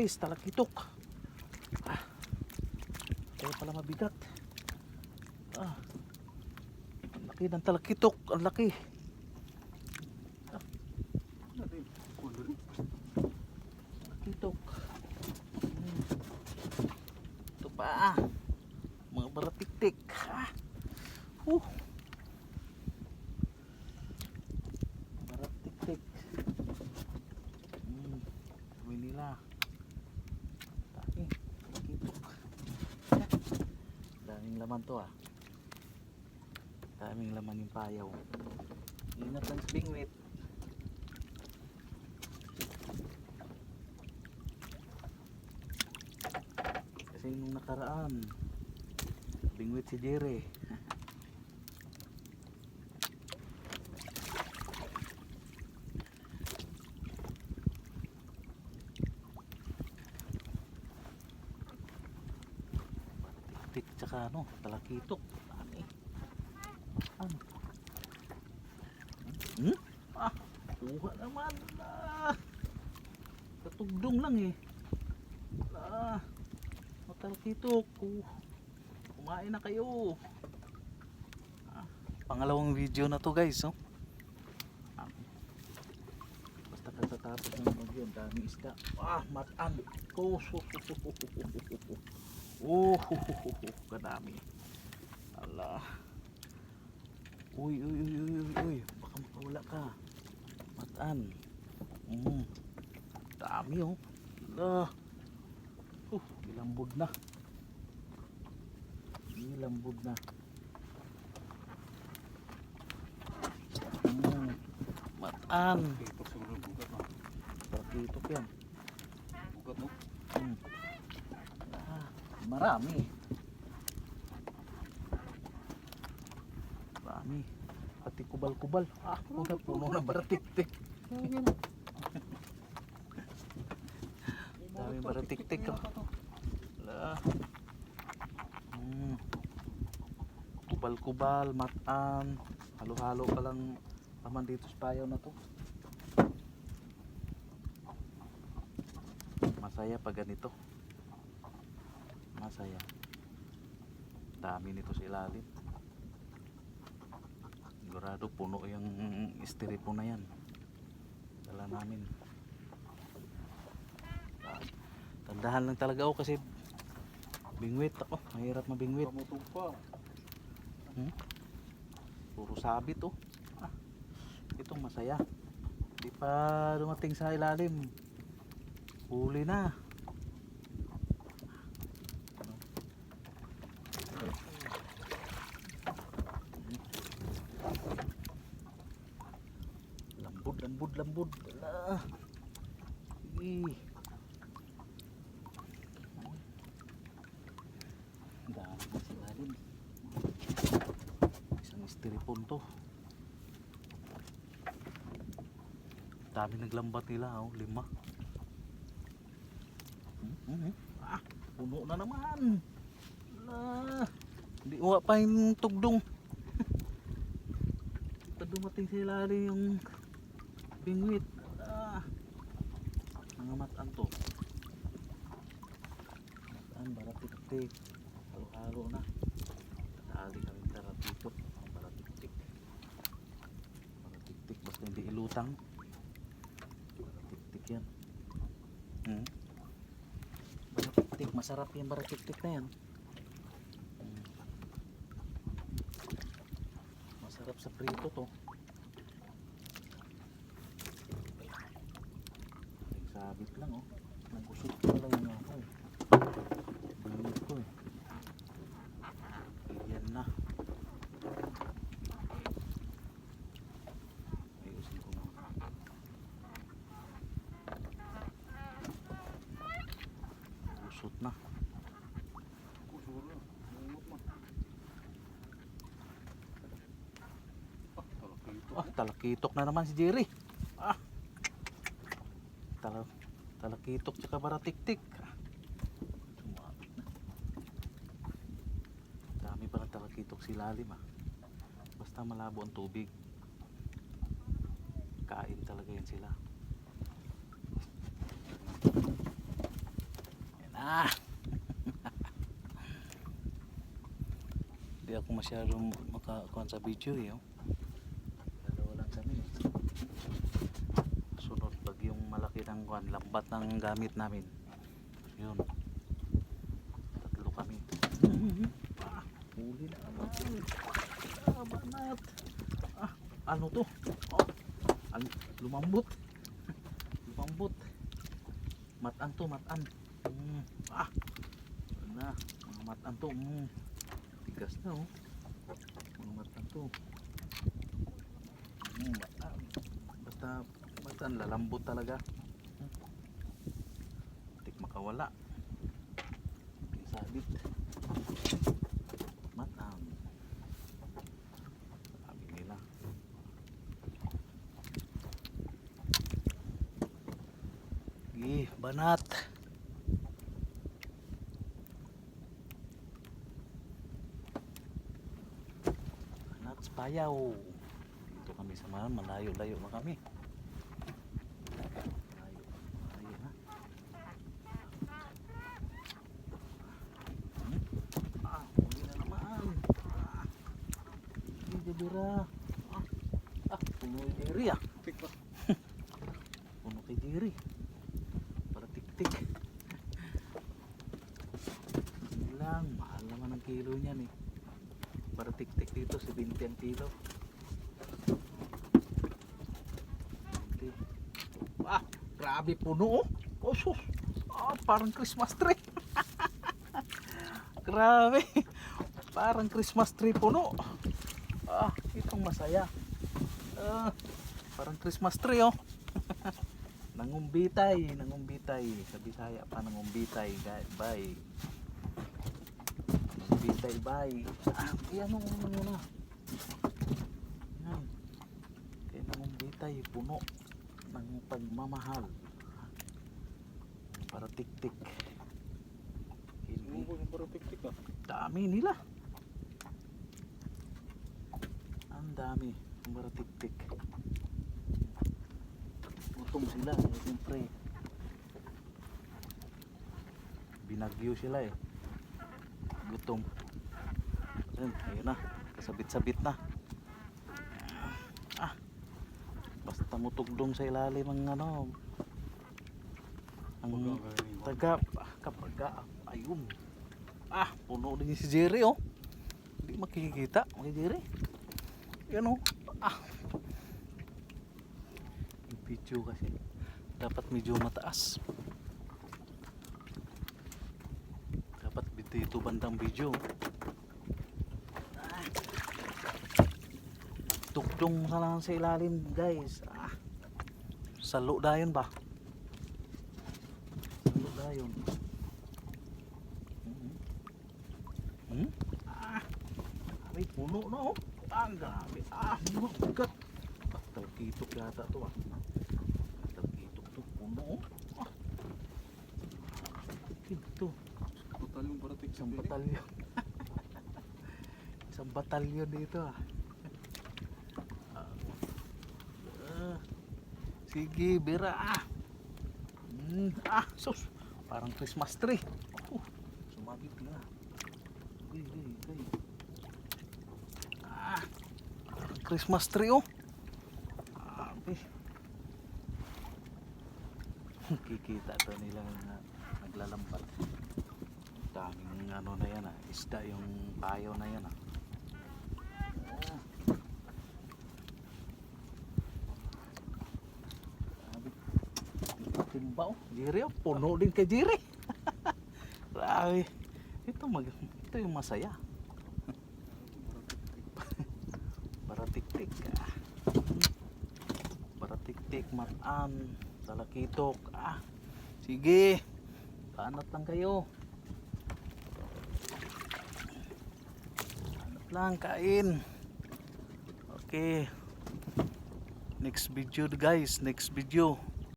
guys, talakitok. Kaya pala mabigat. Ang laki ng talakitok, ang laki. Talakitok. Ito pa, mga baratiktik. Baratiktik. Gawin nila. Dami, talakitok. Daming laman to daming laman yung payaw. Ingat lang sa bingwit. Kasi nung nakaraan bingwit si Jerry. Tik tsaka talakitok. Dami. Kuha naman. Katugdong lang talakitok. Kumain na kayo. Pangalawang video na to guys. Basta katatapos ng bagyo, dami isda. Matan. Kadami. Allah. Uy, baka makawala ka. Matan. Dami Allah. Ilambod na. Ilambod na. Matan. Talakitok yan. Bugat mo? Marami. Pati kubal-kubal. Puno na baratiktik. Dami baratiktik. Kubal-kubal, matan. Halo-halo pa lang naman dito sa payaw na to. Masaya pag ganito. Masaya. Dami nito sa ilalim. Sigurado puno yung styrofoam na yan. Dala namin. Tandahan lang talaga ako kasi bingwit ako. Mahirap mabingwit. Puro sabit Itong masaya. Di pa dumating sa ilalim. Huli na. Lambod. Dami na sila din. Isang styrofoam to. Dami naglambat nila 5. Puno na naman. Hindi uwa pa yung tugdong. Dumating sila rin yung bingwit. Mga matan to. Matan, baratiktik. Halo-halo na. Tatali kami talakitok. Baratiktik. Basta hindi ilutang. Baratiktik yan. Baratiktik. Masarap yung baratiktik na yan. Masarap sa prito to. Sabit lang nagusot ko lang yung bingwit ko yan na. Ayusin ko nga. Gusot na. Talakitok na naman si Jerry. Talakitok tsaka baratiktik. Dami pa ng talakitok si lalim Basta malabo ang tubig. Kain talaga yan sila. Ah. Hindi ako masyadong makakuha sa video eh. Oh. Dalawa lang kami. Sunod pag yung malaki ng kuan, lambat ng gamit namin. Yun. Tatlo kami. Ah, huli na naman. Ah, banat. Ah, ano to? Oh, lumambot. Lumambot. Matan to, matan. Ah, ano na, mga matan to. Tigas na oh. Mga matan to. Matan. Basta matan, lalambot talaga. Tik makawala. Sabit. Matan. Sabi nila. Banat. Banat Payaw. Dito kami sa malayo-layo na kami. Malayo na. Huli na naman. Hindi bira. Puno kay Jerry ah. Puno kay Jerry. Tik. Lang, mahal naman ang kilo niyan eh. Para tik-tik dito, 70 ang kilo. Grabe puno oh. Oh sus. Parang Christmas tree. Grabe. Parang Christmas tree puno. Itong masaya. Parang Christmas tree oh. Nangumbitay sa Bisaya pa nangumbitay, bye. Nangumbitay, bye. Yan ang muna. Yan. Kaya nangumbitay, puno ng pagmamahal. Para tik-tik. Para tik-tik ah. Dami nila. Ang dami. Para tik-tik. Gutom sila siyempre. Binagyo sila eh. Gutom. Ayun na, kasabit-sabit na. Basta mutugdong sa ilalim ang ano, ang kapaga. Ayun. Puno din si Jerry oh. Hindi makikita kay Jerry. Yan oh. Video kasi dapat medyo mataas, dapat dito bandang video tugtong sa lang sa ilalim guys. Salo dayon ba, salo dayon. Ay puno na oh, ang grabe. Magat talkitok yata to puno. Ito. Batalyon para tik Isang batalyon. Isang batalyon dito Sige, bira sus. Parang Christmas tree. Sumabit na. Parang Christmas tree oh. Kikita to nila na naglalambat. Daming ano na yan isda yung payo na yan timba oh. Jerry oh, puno din kay Jerry. Grabe. Ito yung masaya. Para tik-tik para tik-tik matan talakitok. Sige, paanat lang kayo, paanat lang, kain. Okay, next video guys, next video.